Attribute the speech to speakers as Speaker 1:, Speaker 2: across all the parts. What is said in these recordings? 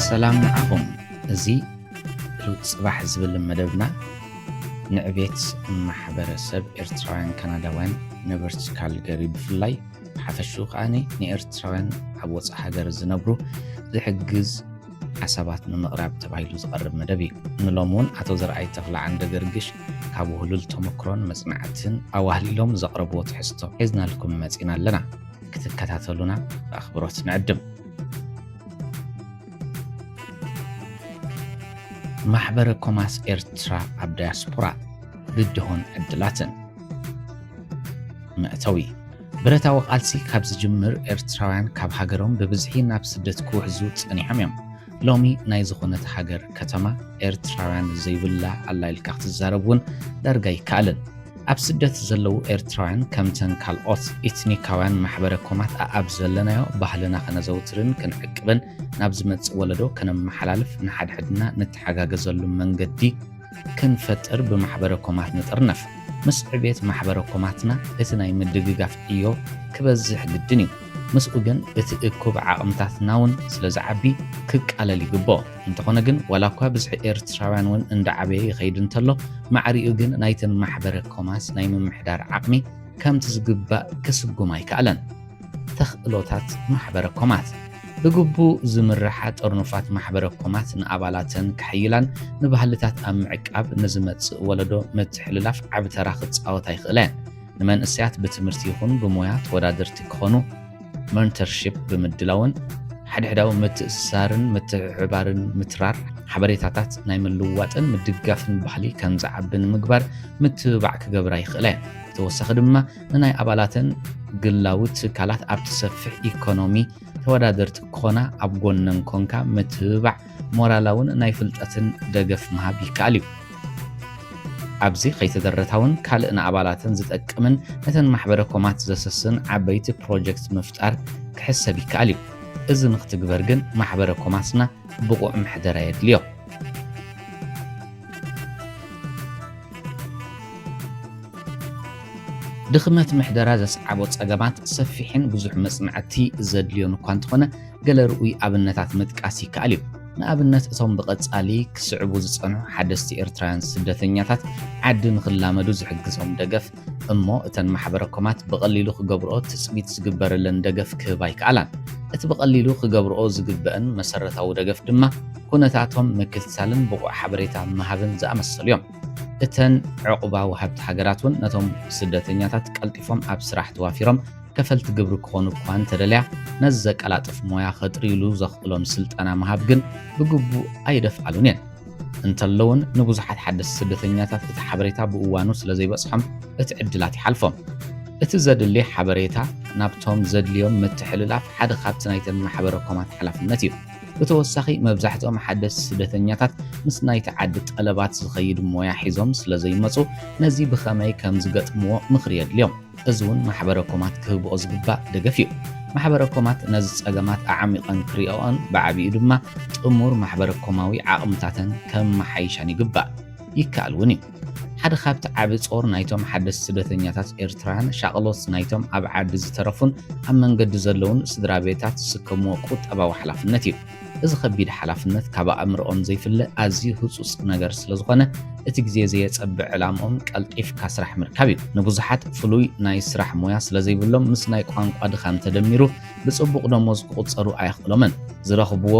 Speaker 1: سلام معكم زي صباح زبل مدبنا نعبيت محبرسب إرتراوያን ካናዳውያን ነበርቲ ካልገሪ ብፍላይ ሓፈሹ ኸኣኒ ንኤርትራውያን ኣብ ወፃኢ ሃገር ዝነብሩ ዝሕግዝ ሓሳባት ንምቕራብ ተባሂሉ ዝቐርብ መደብ እዩ ንሎም እውን ኣቶ ዘርኣይ ተኽለዓንደ ገርግሽ ካብ ውህሉል ተመክሮን መጽናዕትን ኣዋህሊሎም ዘቕረብዎ ትሕዝቶ ሒዝናልኩም መጺና ኣለና ክትከታተሉና ብኣኽብሮት ንዕድም ማሕበረ ኮማስ ኤርትራ ኣብ ዳያስፖራ ብድሆን ዕድላትን መእተዊ ብረታዊ ቃልሲ ካብ ዝጅምር ኤርትራውያን ካብ ሃገሮም ብብዝሒ ናብ ስደት ክውሕዙ ጸኒሖም እዮም ሎሚ ናይ ዝኾነት ሃገር ከተማ ኤርትራውያን ዘይብላ ኣላይልካ ክትዛረቡን ዳርጋ ይከኣልን ኣብ ስደት ዘለዉ ኤርትራውያን ከምተን ካልኦት ኢትኒካውያን ማሕበረ ኮማት ኣብ ዘለናዮ ባህልና ከነዘውትርን ክንዕቅብን ናብ ዝመጽእ ወለዶ ከነመሓላልፍ ንሓድሕድና ንተሓጋገዘሉ መንገዲ ክንፈጥር ብማሕበረ ኮማት ንጥርነፍ ምስ ዕቤት ማሕበረ ኮማትና እቲ ናይ ምድግጋፍ ዕዮ ክበዝሕ ግድን እዩ ምስኡ ግን እቲ እኩብ ዓቕምታትና እውን ስለ ዝዓቢ ክቃለል ይግብኦ እንተኾነ ግን ዋላ እኳ ብዝሒ ኤርትራውያን እውን እንዳዓበየ ይኸይድ እንተሎ ማዕሪኡ ግን ናይተን ማሕበረ ኮማስ ናይ ምምሕዳር ዓቕሚ ከምቲ ዝግባእ ክስጉም ኣይከኣለን ተኽእሎታት ማሕበረ ኮማት ብግቡእ ዝምርሓ ጠርኑፋት ማሕበረ ኮማት ንኣባላተን ክሕይላን ንባህልታት ኣብ ምዕቃብ ንዝመጽእ ወለዶ ምትሕልላፍ ዓብ ተራ ክጻወታ ይኽእላ እየን ንመንእሰያት ብትምህርቲ ይኹን ብሞያ ተወዳደርቲ ክኾኑ መንተርሺፕ ብምድላውን ሓድሕዳዊ ምትእስሳርን ምትሕባርን ምትራር ሓበሬታታት ናይ ምልዋጥን ምድጋፍን ባህሊ ከም ዝዓብን ምግባር ምትብባዕ ክገብራ ይኽእላ እየን ተወሳኺ ድማ ንናይ ኣባላተን ግላዊ ትካላት ኣብ ትሰፍሕ ኢኮኖሚ ተወዳደርቲ ክኾና ኣብ ጎነን ኮንካ ምትብባዕ ሞራላውን ናይ ፍልጠትን ደገፍ ምሃብ ይከኣል እዩ ኣብዚ ከይተደረታውን ካልእ ንኣባላተን ዝጠቅምን ነተን ማሕበረ ኮማት ዘሰስን ዓበይቲ ፕሮጀክት ምፍጣር ክሕሰብ ይከኣል እዩ እዚ ንኽትግበር ግን ማሕበረ ኮማስና ብቑዕ ምሕደራ የድልዮ ድኽመት ምሕደራ ዘስዓቦ ፀገማት ሰፊሕን ብዙሕ መጽናዕቲ ዘድልዮን እኳ እንተኾነ ገለ ርኡይ ኣብነታት ምጥቃስ ይከኣል እዩ ንኣብነት እቶም ብቐጻሊ ክስዕቡ ዝጸንሑ ሓደስቲ ኤርትራውያን ስደተኛታት ዓዲ ንኽላመዱ ዝሕግዞም ደገፍ እሞ እተን ማሕበረ ኮማት ብቐሊሉ ክገብርኦ ትጽቢት ዝግበረለን ደገፍ ክህባ ይከኣላን እቲ ብቐሊሉ ክገብርኦ ዝግበአን መሰረታዊ ደገፍ ድማ ኩነታቶም ምክትታልን ብቑዕ ሓበሬታ ምሃብን ዝኣመሰሉ እዮም እተን ዕቑባ ወሃብቲ ሃገራት እውን ነቶም ስደተኛታት ቀልጢፎም ኣብ ስራሕ ተዋፊሮም ከፈልቲ ግብሪ ክኾኑ እኳ እንተደልያ ነዚ ዘቀላጥፍ ሞያ ኸጥሪሉ ዘኽእሎም ስልጠና ምሃብ ግን ብግቡእ ኣይደፍኣሉን እየን እንተለውን ንብዙሓት ሓደስቲ ስደተኛታት እቲ ሓበሬታ ብእዋኑ ስለ ዘይበጽሖም እቲ ዕድላት ይሓልፎም እቲ ዘድሊ ሓበሬታ ናብቶም ዘድልዮም ምትሕልላፍ ሓደ ካብቲ ናይተን ማሕበረ ኮማት ሓላፍነት እዩ ብተወሳኺ መብዛሕትኦም ሓደስቲ ስደተኛታት ምስ ናይቲ ዓዲ ጠለባት ዝኸይድ ሞያ ሒዞም ስለ ዘይመፁ ነዚ ብኸመይ ከም ዝገጥምዎ ምኽሪ የድልዮም እዚ እውን ማሕበረ ኮማት ክህብኦ ዝግባእ ደገፍ እዩ ማሕበረ ኮማት ነዚ ፀገማት ኣዓሚቐን ክሪኦን ብዓብኡ ድማ ጥሙር ማሕበረ ኮማዊ ዓቕምታተን ከም መሓይሻን ይግባእ ይከኣል እውን እዩ ሓደ ካብቲ ዓብ ጾር ናይቶም ሓደስቲ ስደተኛታት ኤርትራውያን ሻቕሎት ናይቶም ኣብ ዓዲ ዝተረፉን ኣብ መንገዲ ዘለውን ስድራ ቤታት ዝስከምዎ ቁጠባዊ ሓላፍነት እዩ እዚ ከቢድ ሓላፍነት ካብ ኣእምሮኦም ዘይፍለ ኣዝዩ ህፁፅ ነገር ስለ ዝኾነ እቲ ግዜ ዘየፀብዕ ዕላምኦም ቀልጢፍካ ስራሕ ምርካብ እዩ ንብዙሓት ፍሉይ ናይ ስራሕ ሞያ ስለ ዘይብሎም ምስ ናይ ቋንቋ ድኻም ተደሚሩ ብፅቡቕ ደሞዝ ክቁፀሩ ኣይኽእሎምን ዝረኽብዎ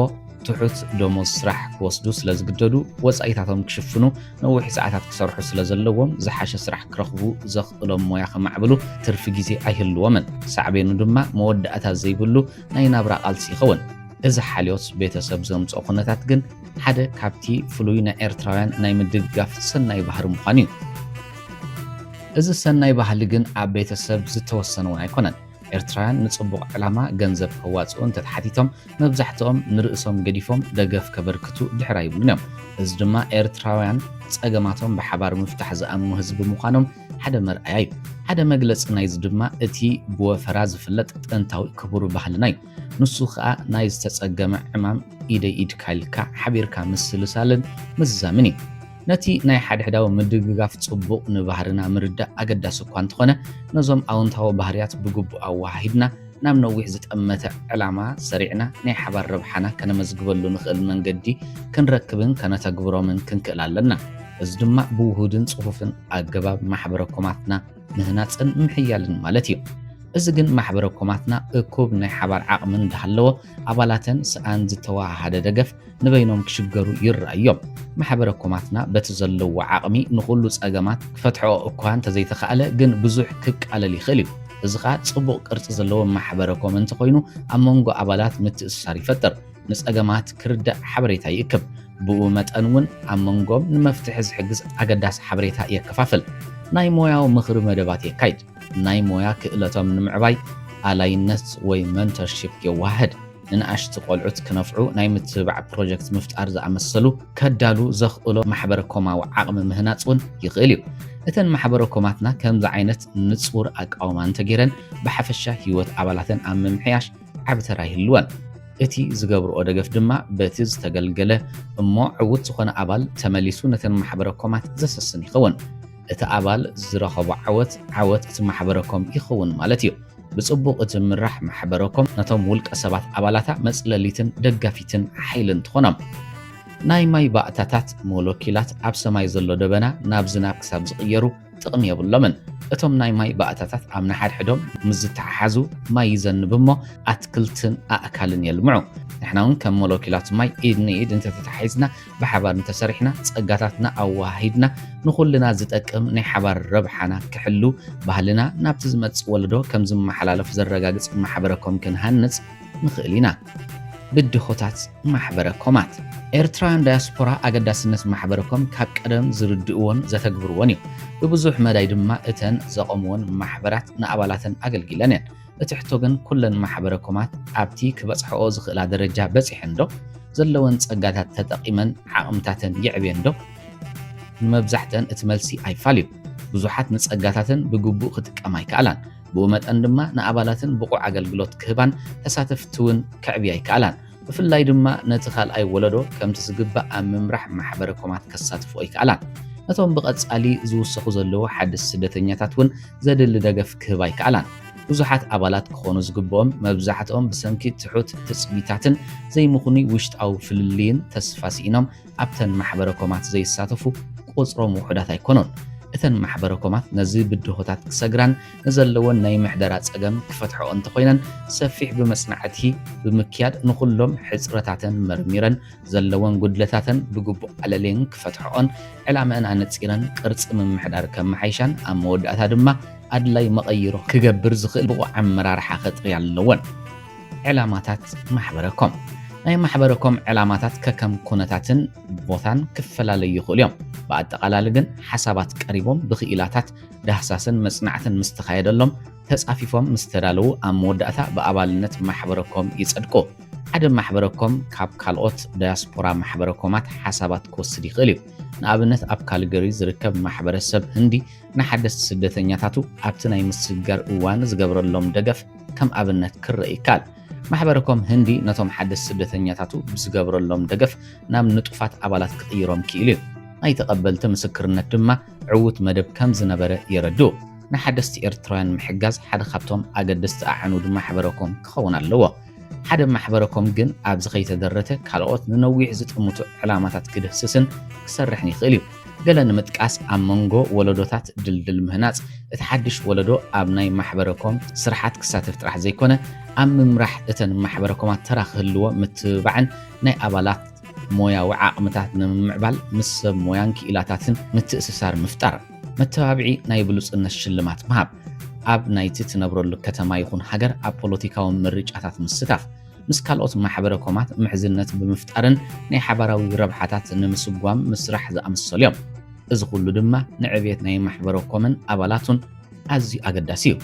Speaker 1: ትሑት ደሞዝ ስራሕ ክወስዱ ስለ ዝግደዱ ወፃኢታቶም ክሽፍኑ ነዊሕ ሰዓታት ክሰርሑ ስለ ዘለዎም ዝሓሸ ስራሕ ክረኽቡ ዘኽእሎም ሞያ ከማዕብሉ ትርፊ ግዜ ኣይህልዎምን ሳዕቤኑ ድማ መወዳእታ ዘይብሉ ናይ ናብራ ቃልሲ ይኸውን እዚ ሓልዮት ቤተሰብ ዘምፅኦ ኩነታት ግን ሓደ ካብቲ ፍሉይ ናይ ኤርትራውያን ናይ ምድጋፍ ሰናይ ባህሪ ምዃኑ እዩ እዚ ሰናይ ባህሊ ግን ኣብ ቤተሰብ ዝተወሰነ እውን ኣይኮነን ኤርትራውያን ንጽቡቕ ዕላማ ገንዘብ ከዋፅኡን ተተሓቲቶም መብዛሕትኦም ንርእሶም ገዲፎም ደገፍ ከበርክቱ ድሕራ ይብሉን እዮም እዚ ድማ ኤርትራውያን ፀገማቶም ብሓባር ምፍታሕ ዝኣምኑ ህዝቢ ምዃኖም ሓደ መርኣያ እዩ ሓደ መግለፂ ናይዚ ድማ እቲ ብወፈራ ዝፍለጥ ጥንታዊ ክቡር ባህልና እዩ ንሱ ከዓ ናይ ዝተጸገመ ዕማም ኢደይ ኢድካ ኢልካ ሓቢርካ ምስልሳልን ምዛምን እዩ ነቲ ናይ ሓድሕዳዊ ምድግጋፍ ጽቡቕ ንባህርና ምርዳእ ኣገዳሲ እኳ እንተኾነ ነዞም ኣውንታዊ ባህርያት ብግቡእ ኣዋሃሂድና ናብ ነዊሕ ዝጠመተ ዕላማ ሰሪዕና ናይ ሓባር ረብሓና ከነመዝግበሉ ንኽእል መንገዲ ክንረክብን ከነተግብሮምን ክንክእል ኣለና። እዚ ድማ ብውሁድን ጽፉፍን ኣገባብ ማሕበረኮማትና ምህናፅን ምሕያልን ማለት እዩ። እዚ ግን ማሕበረኮማትና እኩብ ናይ ሓባር ዓቕምን እንዳሃለዎ ኣባላተን ስኣን ዝተዋሃደ ደገፍ ንበይኖም ክሽገሩ ይረኣዮም። ማሕበረኮማትና በቲ ዘለዎ ዓቕሚ ንኹሉ ጸገማት ክፈትሕኦ እኳ እንተዘይተኸኣለ ግን ብዙሕ ክቃለል ይኽእል እዩ። እዚ ኸኣ ጽቡቕ ቅርጺ ዘለዎ ማሕበረኮም እንተኾይኑ ኣብ መንጎ ኣባላት ምትእስሳር ይፈጥር፣ ንጸገማት ክርዳእ ሓበሬታ ይእክብ፣ ብኡ መጠን እውን ኣብ መንጎም ንመፍትሒ ዝሕግዝ ኣገዳሲ ሓበሬታ የከፋፍል፣ ናይ ሞያዊ ምኽሪ መደባት የካይድ፣ ናይ ሞያ ክእለቶም ንምዕባይ ኣላይነት ወይ መንተርሺፕ የዋህድ፣ ንንኣሽቲ ቆልዑት ክነፍዑ ናይ ምትብባዕ ፕሮጀክት ምፍጣር ዝኣመሰሉ ከዳሉ ዘኽእሎ ማሕበረኮማዊ ዓቕሚ ምህናፅ እውን ይኽእል እዩ። እተን ማሕበረኮማትና ከምዚ ዓይነት ንጹር ኣቃውማ እንተገይረን ብሓፈሻ ህይወት ኣባላተን ኣብ ምምሕያሽ ዓብ ተራ ይህልወን። እቲ ዝገብርኦ ደገፍ ድማ በቲ ዝተገልገለ እሞ ዕውት ዝኾነ ኣባል ተመሊሱ ነተን ማሕበረኮማት ዘሰስን ይኸውን። እቲ ኣባል ዝረኸቦ ዓወት እቲ ማሕበረኮም ይኸውን ማለት እዩ። ብጽቡቕ እትምራሕ ማሕበረኮም ነቶም ውልቀ ሰባት ኣባላታ መጽለሊትን ደጋፊትን ሓይልን ትኾኖም። ናይ ማይ ባእታታት ሞለኪላት ኣብ ሰማይ ዘሎ ደበና ናብ ዝናብ ክሳብ ዝቕየሩ ጥቕሚ የብሎምን። እቶም ናይ ማይ ባእታታት ኣብ ንሓድሕዶም ምስ ዝተሓሓዙ ማይ ይዘንብ እሞ ኣትክልትን ኣእካልን የልምዑ። ንሕና እውን ከም ሞለኪላት ማይ ኢድ ንኢድ እንተተታሒዝና ብሓባር እንተሰሪሕና ጸጋታትና ኣዋሂድና ንኹልና ዝጠቅም ናይ ሓባር ረብሓና ክሕሉ ባህልና ናብቲ ዝመጽእ ወለዶ ከም ዝመሓላለፍ ዘረጋግጽ ማሕበረኮም ክንሃንጽ ንኽእል ኢና። ብድሆታት ማሕበረኮማት ኤርትራውያን ዳያስፖራ ኣገዳስነት ማሕበረኮም ካብ ቀደም ዝርድእዎን ዘተግብርዎን እዩ። ብብዙሕ መዳይ ድማ እተን ዘቐምዎን ማሕበራት ንኣባላተን ኣገልጊለን እየን። እቲ ሕቶ ግን ኩለን ማሕበረኮማት ኣብቲ ክበጽሕኦ ዝኽእላ ደረጃ በጺሐን ዶ? ዘለወን ጸጋታት ተጠቒመን ዓቕምታተን ይዕብየን ዶ? ንመብዛሕተን እቲ መልሲ ኣይፋልዩ። ብዙሓት ንጸጋታተን ብግቡእ ክጥቀማ ይከኣላን፣ ብኡ መጠን ድማ ንኣባላትን ብቑዕ ኣገልግሎት ክህባን ተሳተፍቲ እውን ከዕብያ ይከኣላን። ብፍላይ ድማ ነቲ ካልኣይ ወለዶ ከምቲ ዝግባእ ኣብ ምምራሕ ማሕበረኮማት ከሳትፍኦ ይከኣላን። ነቶም ብቐጻሊ ዝውሰኹ ዘለዉ ሓድስ ስደተኛታት እውን ዘድሊ ደገፍ ክህባ ይከኣላን። ብዙሓት ኣባላት ክኾኑ ዝግብኦም መብዛሕትኦም ብሰንኪ ትሑት ትጽቢታትን ዘይምኹኒ ውሽጣዊ ፍልልይን ተስፋ ሲኢኖም ኣብተን ማሕበረኮማት ዘይሳተፉ ቁጽሮም ውሑዳት ኣይኮኑን። እተን ማሕበረኮማት ነዚ ብድሆታት ክሰግራን ንዘለወን ናይ ምሕደራ ጸገም ክፈትሕኦ እንተኾይነን ሰፊሕ ብመጽናዕቲ ብምክያድ ንኹሎም ሕፅረታተን መርሚረን ዘለወን ጉድለታተን ብግቡእ ቀለሌን ክፈትሕኦን ዕላመአን ኣነጺረን ቅርጺ ምምሕዳር ከመሓይሻን ኣብ መወዳእታ ድማ ኣድላይ መቐይሮ ክገብር ዝኽእል ብቑዕ ኣመራርሓ ኸጥሪ ኣለወን። ዕላማታት ማሕበረኮም ናይ ማሕበረኮም ዕላማታት ከከም ኩነታትን ቦታን ክፈላለዩ ይኽእሉ እዮም። ብኣጠቓላሊ ግን ሓሳባት ቀሪቦም ብኽኢላታት ዳህሳስን መጽናዕትን ምስ ተኻየደሎም ተጻፊፎም ምስ ተዳለዉ ኣብ መወዳእታ ብኣባልነት ማሕበረኮም ይጸድቁ። ሓደ ማሕበረኮም ካብ ካልኦት ዳያስፖራ ማሕበረኮማት ሓሳባት ክወስድ ይኽእል እዩ። ንኣብነት ኣብ ካልገሪ ዝርከብ ማሕበረሰብ ህንዲ ንሓደስቲ ስደተኛታቱ ኣብቲ ናይ ምስጋር እዋን ዝገብረሎም ደገፍ ከም ኣብነት ክርአ ይከኣል። ማሕበረኮም ህንዲ ነቶም ሓደስቲ ስደተኛታቱ ብዝገብረሎም ደገፍ ናብ ንጡፋት ኣባላት ክቕይሮም ክኢሉ እዩ። ናይ ተቐበልቲ ምስክርነት ድማ ዕዉት መደብ ከም ዝነበረ የረድኡ። ንሓደስቲ ኤርትራውያን ምሕጋዝ ሓደ ካብቶም ኣገደስቲ ኣዕኑድ ማሕበረኮም ክኸውን ኣለዎ። ሓደ ማሕበረኮም ግን ኣብዚ ከይተደረተ ካልኦት ንነዊሕ ዝጥምቱ ዕላማታት ክድህስስን ክሰርሕን ይኽእል እዩ። ገለ ንምጥቃስ ኣብ መንጎ ወለዶታት ድልድል ምህናፅ እቲ ሓድሽ ወለዶ ኣብ ናይ ማሕበረኮም ስራሓት ክሳተፍ ጥራሕ ዘይኮነ ኣብ ምምራሕ እተን ማሕበረኮማት ተራ ክህልዎ ምትብባዕን ናይ ኣባላት ሞያዊ ዓቕምታት ንምምዕባል ምስ ሰብ ሞያን ክኢላታትን ምትእስሳር ምፍጣር፣ መተባብዒ ናይ ብሉፅነት ሽልማት ምሃብ፣ ኣብ ናይቲ ትነብረሉ ከተማ ይኹን ሃገር ኣብ ፖለቲካዊ ምርጫታት ምስታፍ፣ ምስ ካልኦት ማሕበረኮማት ምሕዝነት ብምፍጣርን ናይ ሓባራዊ ረብሓታት ንምስጓም ምስራሕ ዝኣመሰሉ እዮም። እዚ ኩሉ ድማ ንዕብየት ናይ ማሕበረኮምን ኣባላቱን ኣዝዩ ኣገዳሲ እዩ።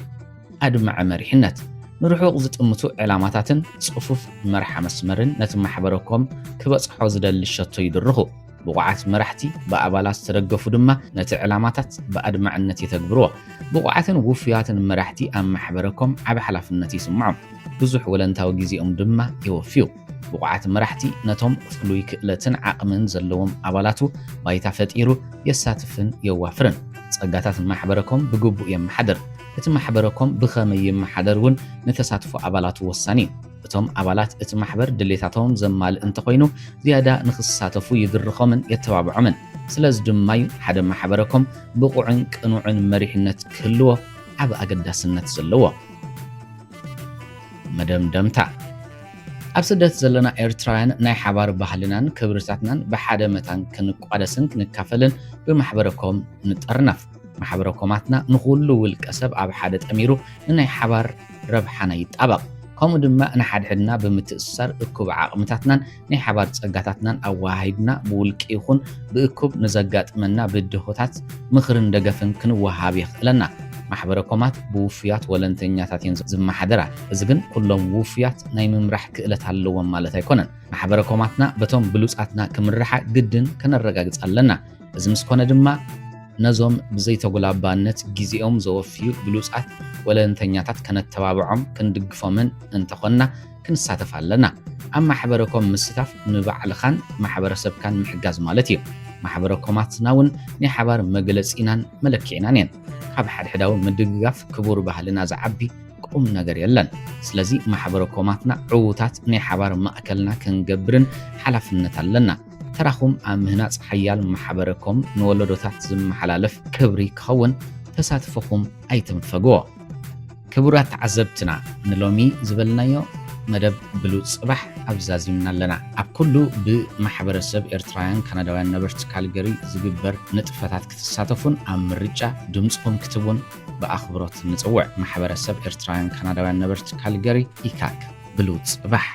Speaker 1: ኣድማዐ መሪሕነት ንርሑቕ ዝጥምቱ ዕላማታትን ጽፉፍ መርሓ መስመርን ነቲ ማሕበረኮም ክበጽሖ ዝደሊ ሸቶ ይድርኹ። ብቑዓት መራሕቲ ብኣባላት ዝተደገፉ ድማ ነቲ ዕላማታት ብኣድማዕነት የተግብርዎ። ብቑዓትን ውፍያትን መራሕቲ ኣብ ማሕበረኮም ዓብ ሓላፍነት ይስምዖም፣ ብዙሕ ወለንታዊ ጊዜኦም ድማ ይወፍዩ። ብቑዓት መራሕቲ ነቶም ፍሉይ ክእለትን ዓቕምን ዘለዎም ኣባላቱ ባይታ ፈጢሩ የሳትፍን የዋፍርን። ጸጋታት ማሕበረኮም ብግቡእ የመሓድር፣ እቲ ማሕበረኩም ብኸመይ ይመሓደርን ንተሳትፎ ኣባላት ወሳኒ እዩ። እቶም ኣባላት እቲ ማሕበር ድሌታቶም ዘማልእ እንተኮይኑ ዝያዳ ንኽሳተፉ ይድርኾምን የተባብዖምን። ስለዚ ድማ ሓደ ማሕበረኩም ብቑዕን ቅኑዕን መሪሕነት ክህልዎ ዓብ ኣገዳስነት ዘለዎ። መደምደምታ ኣብ ስደት ዘለና ኤርትራውያን ናይ ሓባር ባህልናን ክብርታትናን ብሓደ መታን ክንቋደስን ክንካፈልን ብማሕበረኩም ንጠርነፍ። ማሕበረኮማትና ንኹሉ ውልቀ ሰብ ኣብ ሓደ ጠሚሩ ንናይ ሓባር ረብሓና ይጣበቕ። ከምኡ ድማ ንሓድሕድና ብምትእስሳር እኩብ ዓቕምታትናን ናይ ሓባር ጸጋታትናን ኣዋሃሂድና ብውልቂ ይኹን ብእኩብ ንዘጋጥመና ብድሆታት ምኽርን ደገፍን ክንወሃብ የኽእለና። ማሕበረኮማት ብውፍያት ወለንተኛታት እየን ዝመሓደራ። እዚ ግን ኩሎም ውፍያት ናይ ምምራሕ ክእለት ኣለዎም ማለት ኣይኮነን። ማሕበረኮማትና በቶም ብሉፃትና ክምርሓ ግድን ከነረጋግፅ ኣለና። እዚ ምስ ኮነ ድማ ነዞም ብዘይተጎላባነት ጊዜኦም ዘወፍዩ ብሉፃት ወለንተኛታት ከነተባብዖም ክንድግፎምን እንተኾንና ክንሳተፍ ኣለና። ኣብ ማሕበረኮም ምስታፍ ንባዕልኻን ማሕበረሰብካን ምሕጋዝ ማለት እዩ። ማሕበረኮማትና እውን ናይ ሓባር መግለፂናን መለክዒናን እየን። ካብ ሓድሕዳዊ ምድግጋፍ ክቡር ባህልና ዝዓቢ ቁም ነገር የለን። ስለዚ ማሕበረኮማትና ዕዉታት ናይ ሓባር ማእከልና ክንገብርን ሓላፍነት ኣለና። ተራኹም ኣብ ምህናፅ ሓያል ማሕበረኮም ንወለዶታት ዝመሓላለፍ ክብሪ ክኸውን ተሳትፎኹም ኣይትንፈግዎ። ክቡራት ተዓዘብትና ንሎሚ ዝበልናዮ መደብ ብሉፅ ጽባሕ ኣብዛዚምና ኣለና። ኣብ ኩሉ ብማሕበረሰብ ኤርትራውያን ካናዳውያን ነበርቲ ካልገሪ ዝግበር ንጥፈታት ክትሳተፉን ኣብ ምርጫ ድምፅኩም ክትቡን ብኣኽብሮት ንፅውዕ። ማሕበረሰብ ኤርትራውያን ካናዳውያን ነበርቲ ካልገሪ ኢካክ ብሉፅ ጽባሕ።